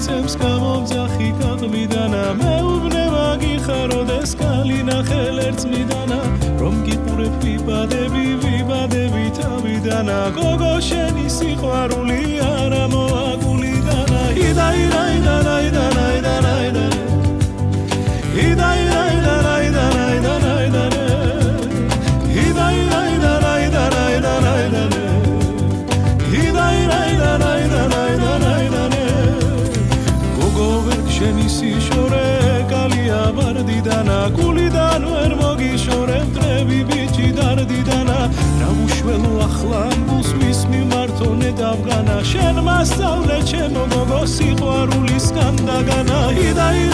მიცემს გამომძახი გაღმიდანა მეუბნე მაგიხაროდეს კალი ნახელ ერთმიდანა რომ გიყურებ ვიბადები თავიდანა გოგო შენი სიყვარული არა მოაგულიდანა შენი სიშორე კალია ვარდიდანა გულიდან ვერ მოგიშორებ დღები ბიჭი დარდიდანა რა უშველო ახლა ამბულს მის მიმართონე დავგანა შენ მასწავლე ჩემო გოგო სიყვარულის განდაგანა იდაი